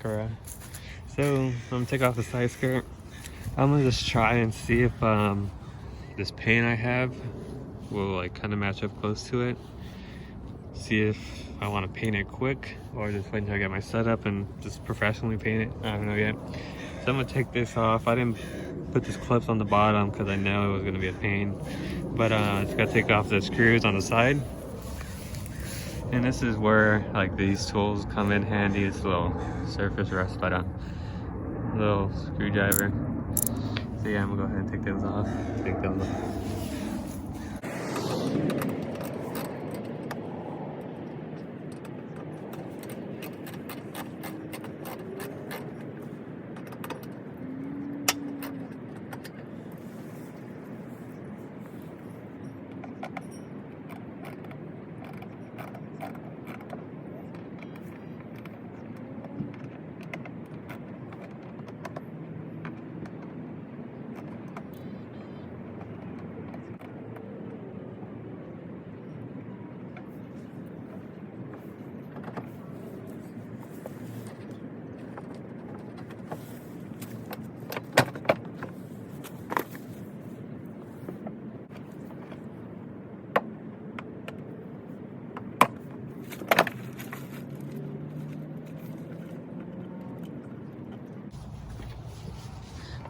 Acura. So I'm gonna take off the side skirt. I'm gonna just try and see if this paint I have will like kind of match up close to it. See if I want to paint it quick or just wait until I get my setup and just professionally paint it. I don't know yet. So I'm gonna take this off. I didn't put these clips on the bottom because I know it was gonna be a pain. But just gotta take off the screws on the side. And this is where like these tools come in handy. This little surface rust button, little screwdriver. So yeah, I'm gonna go ahead and take those off. Take those off.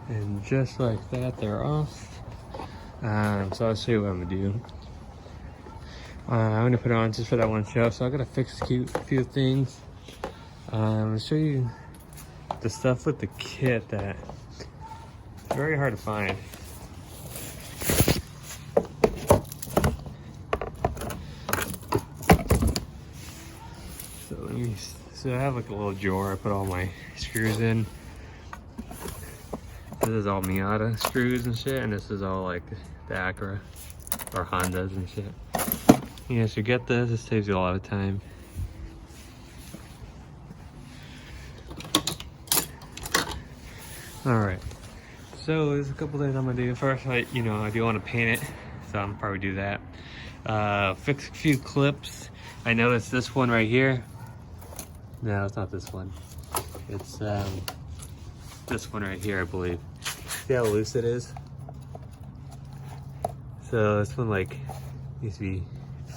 And just like that, they're off. So I'll show you what I'm gonna do. I'm gonna put it on just for that one show. So I gotta fix a few things. I'll show you the stuff with the kit that is very hard to find. So I have like a little drawer I put all my screws in. This is all Miata screws and shit, and this is all like the Acura or Hondas and shit. Yeah, so get this, it saves you a lot of time. Alright, so there's a couple things I'm gonna do. First, I do want to paint it, so I'm probably do that. Fix a few clips. I noticed this one right here. No, it's not this one. It's this one right here, I believe. See how loose it is? So this one like needs to be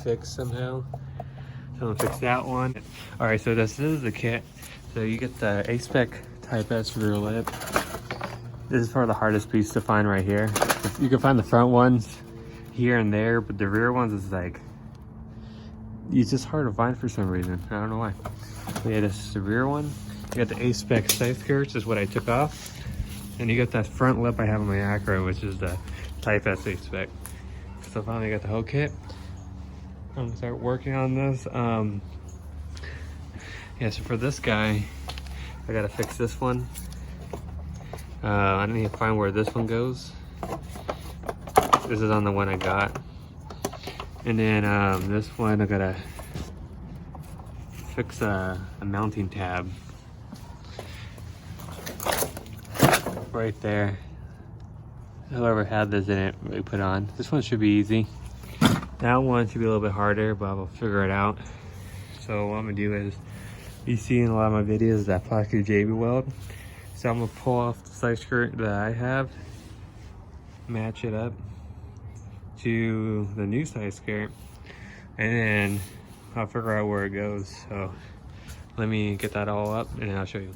fixed somehow. So I'm gonna fix that one. All right, so this is the kit. So you get the A-Spec Type S rear lip. This is probably the hardest piece to find right here. You can find the front ones here and there, but the rear ones is like, it's just hard to find for some reason. I don't know why. But yeah, this is the rear one. You got the A-Spec side skirts is what I took off. And you got that front lip I have on my Acura, which is the Type S A-Spec. So finally got the whole kit. I'm gonna start working on this. Yeah, so for this guy, I gotta fix this one. I need to find where this one goes. This is on the one I got. And then this one I gotta fix a mounting tab right there. Whoever had this in it, we put on. This one should be easy. That one should be a little bit harder, but we'll figure it out. So what I'm gonna do is, you see in a lot of my videos that plastic JB weld. So I'm gonna pull off the side skirt that I have, match it up to the new side skirt, and then I'll figure out where it goes. So let me get that all up and I'll show you.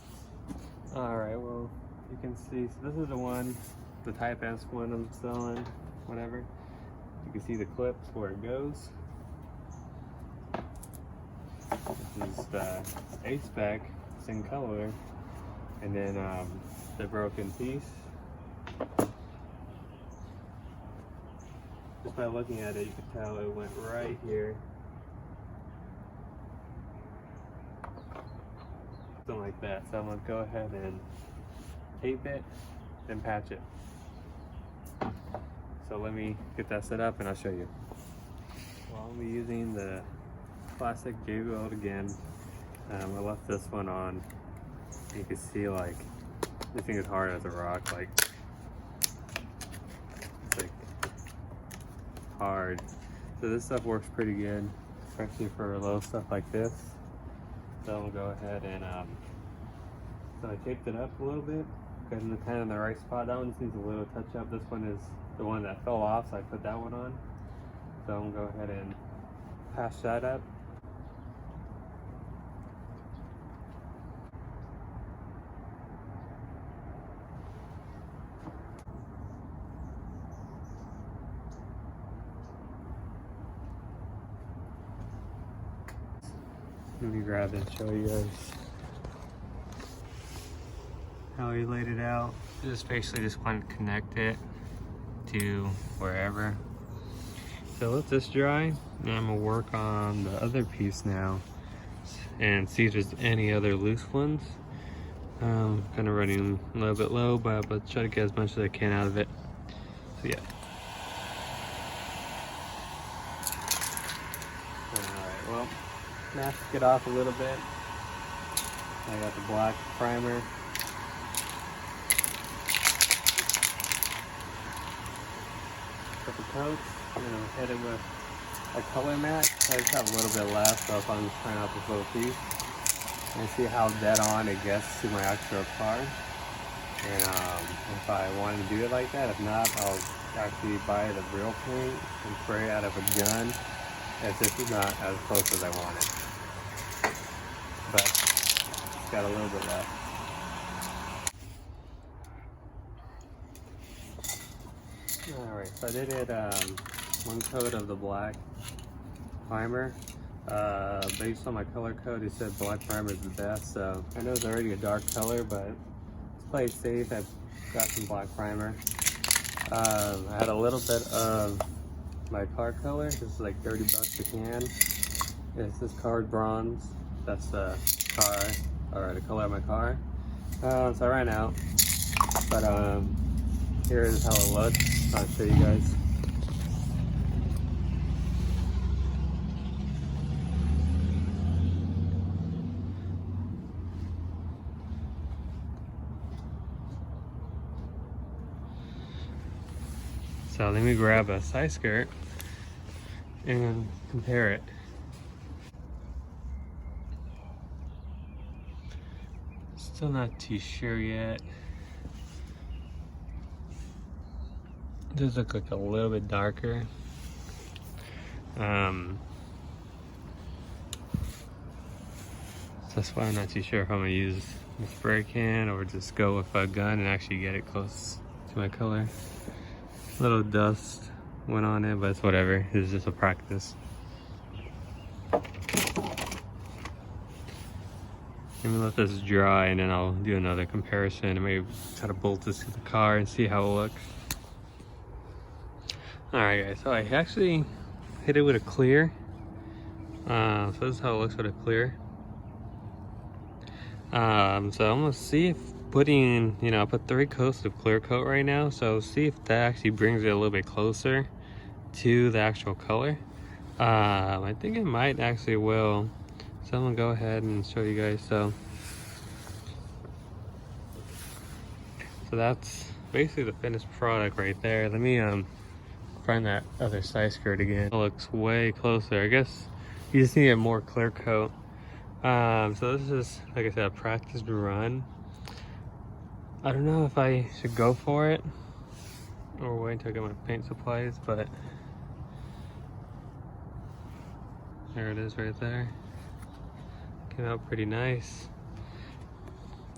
All right, well, you can see, so this is the one, the Type S one I'm selling, whatever. You can see the clips where it goes. This is the A-Spec, same color, and then the broken piece. Just by looking at it, you can tell it went right here. Something like that. So I'm gonna go ahead and tape it, then patch it. So let me get that set up and I'll show you. Well, I'll be using the plastic JB weld again. I left this one on. You can see like, this thing is hard as a rock. Like, it's like hard. So this stuff works pretty good, especially for low stuff like this. So we'll go ahead and So I taped it up a little bit, got it kind of in the right spot. That one just needs a little touch up. This one is the one that fell off, so I put that one on. So I'm gonna go ahead and patch that up. Let me grab it and show you guys how he laid it out. Just basically just want to connect it to wherever. So let this dry, and I'm gonna work on the other piece now and see if there's any other loose ones. Kind of running a little bit low, but try to get as much as I can out of it. So yeah. Alright, well, mask it off a little bit. I got the black primer. Couple coats. I'm gonna hit it with a color mat. I just have a little bit left, so if I'm just trying out this little piece and see how dead on it gets to my actual car. And if I want to do it like that, if not, I'll actually buy the real paint and spray it out of a gun. It's just not as close as I want it, but it's got a little bit left. Alright, so I did it one coat of the black primer. Based on my color code, it said black primer is the best, so I know it's already a dark color, but to play it safe, I've got some black primer. I had a little bit of my car color. This is like 30 bucks a can. It's this colored bronze. That's the car, or the color of my car. So I ran out, but here is how it looks. I'll show you guys. So let me grab a side skirt and compare it. Still not too sure yet. It does look like a little bit darker. So that's why I'm not too sure if I'm gonna use the spray can or just go with a gun and actually get it close to my color. A little dust went on it, but it's whatever. It's just a practice. Let me let this dry and then I'll do another comparison and maybe try to bolt this to the car and see how it looks. Alright guys, so I actually hit it with a clear. So this is how it looks with a clear. So I'm gonna see if putting, I put 3 coats of clear coat right now, so see if that actually brings it a little bit closer to the actual color. I think it might actually will. So I'm gonna go ahead and show you guys. So that's basically the finished product right there. Let me find that other side skirt again. It looks way closer. I guess you just need a more clear coat. So this is, like I said, a practice run. I don't know if I should go for it or wait until I get my paint supplies, but there it is right there. Came out pretty nice.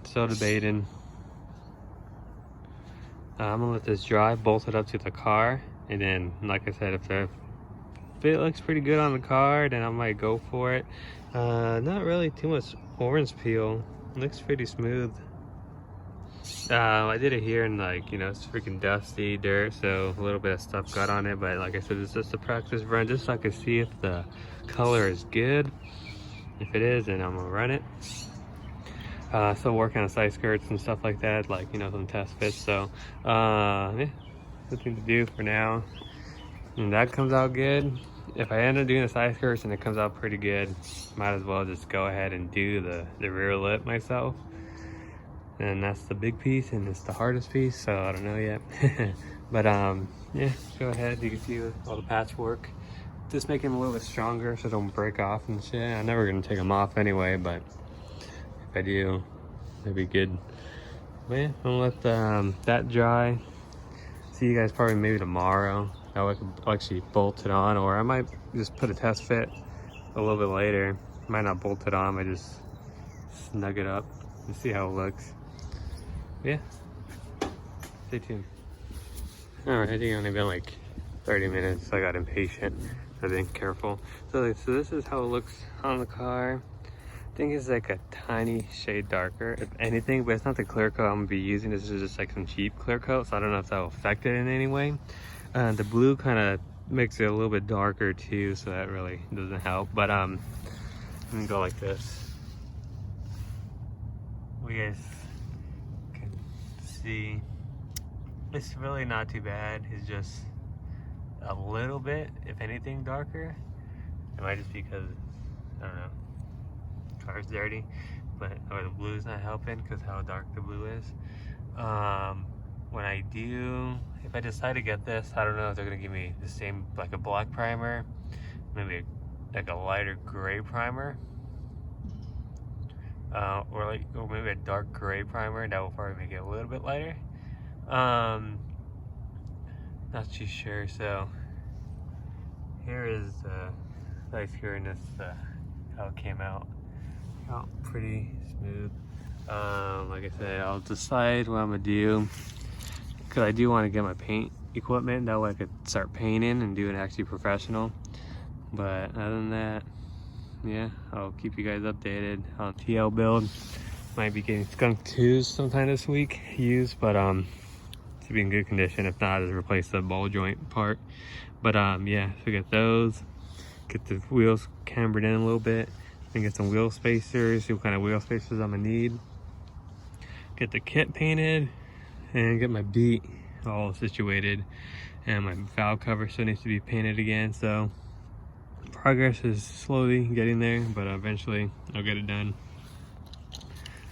So debating. I'm gonna let this dry, bolt it up to the car, and then, like I said, if it looks pretty good on the car, then I might go for it. Not really too much orange peel. It looks pretty smooth. I did it here and it's freaking dusty dirt, so a little bit of stuff got on it, but like I said, it's just a practice run just so I can see if the color is good. If it is, then I'm gonna run it. Still working on side skirts and stuff like that, some test fits, so yeah, nothing to do for now. And that comes out good. If I end up doing the side skirts and it comes out pretty good, might as well just go ahead and do the rear lip myself. And that's the big piece and it's the hardest piece, so I don't know yet. But yeah, go ahead. You can see all the patchwork. Just make them a little bit stronger so they don't break off and shit. I'm never gonna take them off anyway, but if I do, that'd be good. But yeah, I'm gonna let that dry. See you guys probably maybe tomorrow. Now I can actually bolt it on, or I might just put a test fit a little bit later. Might not bolt it on, I just snug it up and see how it looks. Yeah, stay tuned. All right, I think it's only been like 30 minutes. So I got impatient. I was being careful. So this is how it looks on the car. I think it's like a tiny shade darker, if anything, but it's not the clear coat I'm gonna be using. This is just like some cheap clear coat, so I don't know if that will affect it in any way. The blue kind of makes it a little bit darker too, so that really doesn't help. But let me go like this. You guys can see it's really not too bad. It's just a little bit, if anything, darker. It might just be because, I don't know, car's dirty, but or the blue's not helping because how dark the blue is. When I do, if I decide to get this, I don't know if they're gonna give me the same, like a black primer, maybe like a lighter gray primer, or maybe a dark gray primer. That will probably make it a little bit lighter. Not too sure. So here is nice hearing this, how it came out. Pretty smooth. Like I said, I'll decide what I'm gonna do, because I do want to get my paint equipment, that way I could start painting and do it actually professional. But other than that, yeah, I'll keep you guys updated on TL build. Might be getting skunk 2s sometime this week, used, but to be in good condition. If not, just replace the ball joint part. But yeah, so get those, get the wheels cambered in a little bit, and get some wheel spacers, see what kind of wheel spacers I'm gonna need. Get the kit painted and get my beat all situated, and my valve cover still needs to be painted again. So progress is slowly getting there, but eventually I'll get it done.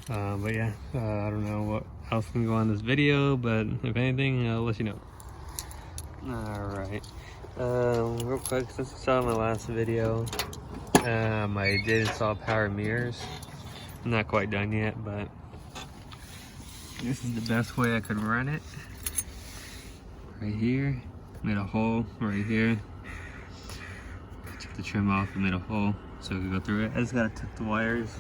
But yeah, I don't know what else can go on this video, but if anything, I'll let you know. All right, real quick, since I saw my last video, I did install power mirrors. I'm not quite done yet, but this is the best way I could run it. Right here, made a hole right here. Took the trim off and made a hole so we could go through it. I just gotta tuck the wires.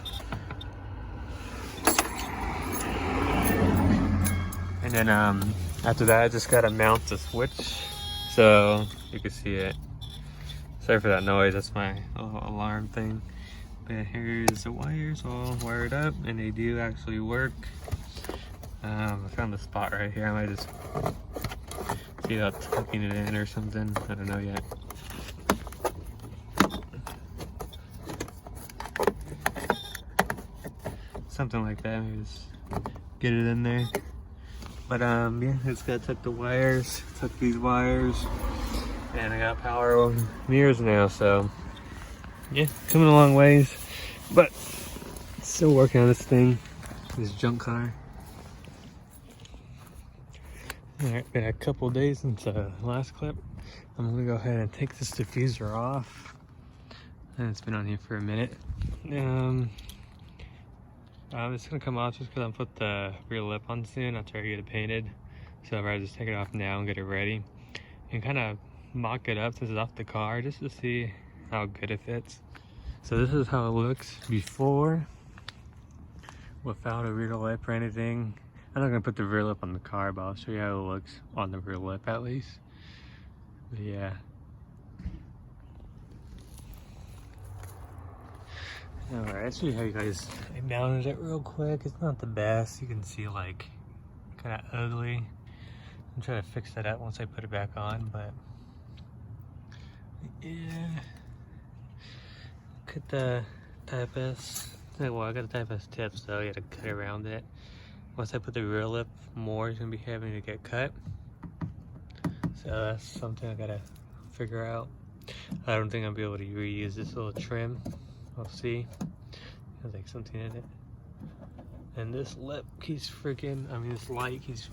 And then after that, I just gotta mount the switch so you can see it. Sorry for that noise, that's my alarm thing. But here's the wires all wired up, and they do actually work. I found the spot right here. I might just see about tucking it in or something. I don't know yet. Something like that. Maybe just get it in there. But yeah, just gotta tuck the wires, tuck these wires, and I got power mirrors now. So yeah, coming a long ways, but still working on this thing, this junk car. All right, been a couple days since the last clip. I'm gonna go ahead and take this diffuser off. And it's been on here for a minute. It's gonna come off just because I'm put the rear lip on soon after I get it painted. So I'd rather just take it off now and get it ready, and kind of mock it up since it's off the car, just to see how good it fits. So this is how it looks before, without a rear lip or anything. I'm not gonna put the rear lip on the car, but I'll show you how it looks on the rear lip at least. But yeah. Alright, let's show you how you guys, I mounted it real quick. It's not the best. You can see like kind of ugly. I'm trying to fix that up once I put it back on, but yeah. Cut the Type S. Well, I got the Type S tip, so I gotta cut around it. Once I put the rear lip, more is gonna be having to get cut. So that's something I gotta figure out. I don't think I'll be able to reuse this little trim. We'll see. There's like something in it. And this lip keeps this light keeps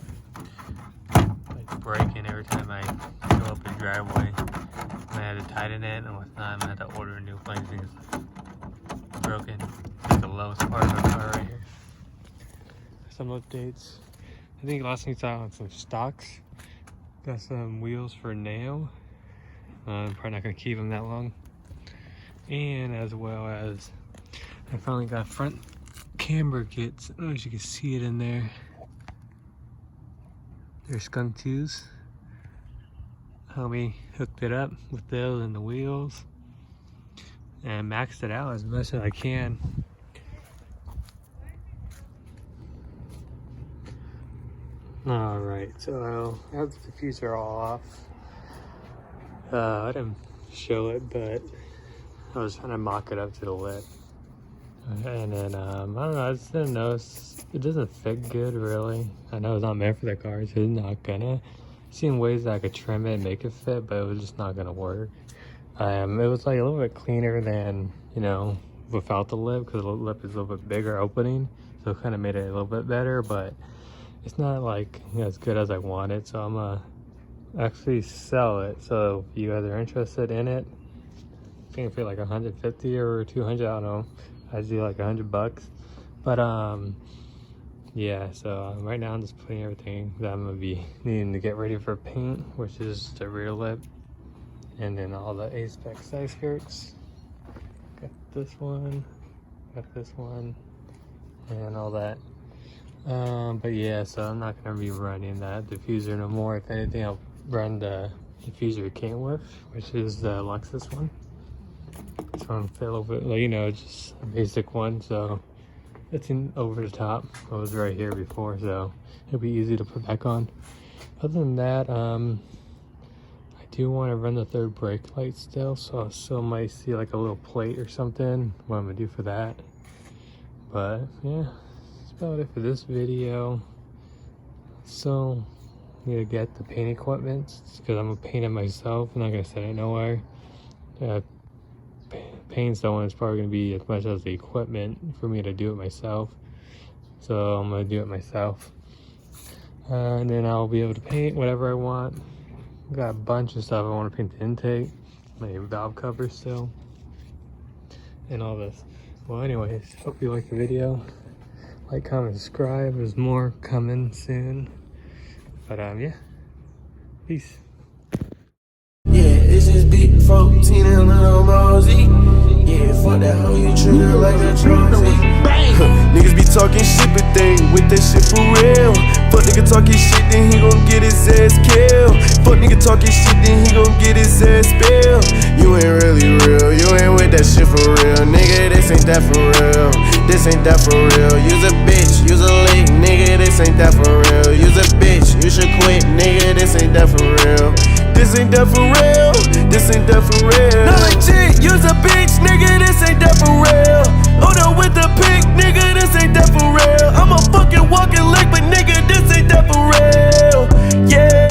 like breaking every time I go up the driveway. I had to tighten it, and with time I had to order a new one. It's broken. It's the lowest part of the car right here. some updates. I think last thing I saw on some stocks. Got some wheels for nail. I'm probably not gonna keep them that long. And as well as I finally got front camber kits. I don't know if you can see it in there. They're skunk shoes. Homie hooked it up with those and the wheels and maxed it out as much as I can. Alright, so I have the diffuser all off. I didn't show it, but I was trying to mock it up to the lip. And then, I don't know, I just didn't notice, it doesn't fit good really. I know it's not meant for the car, so it's not gonna. Seen ways that I could trim it and make it fit, but it was just not gonna work. It was like a little bit cleaner than, you know, without the lip, because the lip is a little bit bigger opening, so it kind of made it a little bit better, but it's not like, you know, as good as I wanted. So I'm gonna actually sell it. So if you guys are interested in it, I think I paid like 150 or 200, I don't know. I'd do like $100, but yeah. So right now I'm just putting everything that I'm gonna be needing to get ready for paint, which is the rear lip, and then all the A-spec side skirts. Got this one, and all that. But yeah, so I'm not gonna be running that diffuser no more. If anything, I'll run the diffuser it came with, which is the Lexus one. This one fit a little bit, you know, just a basic one, so it's in over the top. It was right here before, so it'll be easy to put back on. Other than that, I do want to run the third brake light still, so I still might see like a little plate or something, what I'm gonna do for that. But yeah, that's about it for this video. So I'm gonna get the paint equipment because I'm gonna paint it myself. I'm not gonna send it nowhere. Paint someone is probably going to be as much as the equipment for me to do it myself, so I'm going to do it myself, and then I'll be able to paint whatever I want. Got a bunch of stuff I want to paint: the intake, my valve cover still, and all this. Well, anyways, hope you liked the video. Like, comment, subscribe. There's more coming soon, but yeah, peace. It's just big 14 and little mosey. Yeah, fuck that hoe, you treat her like a trophy. Niggas be talking shit, but they ain't with that shit for real. Fuck nigga talking shit, then he gon' get his ass killed. Fuck nigga talking shit, then he gon' get his ass spilled. You ain't really real, you ain't with that shit for real. Nigga, this ain't that for real. This ain't that for real. You's a bitch, you's a lick, nigga, this ain't that for real. You's a bitch, you should quit, nigga, this ain't that for real. This ain't that for real, this ain't that for real.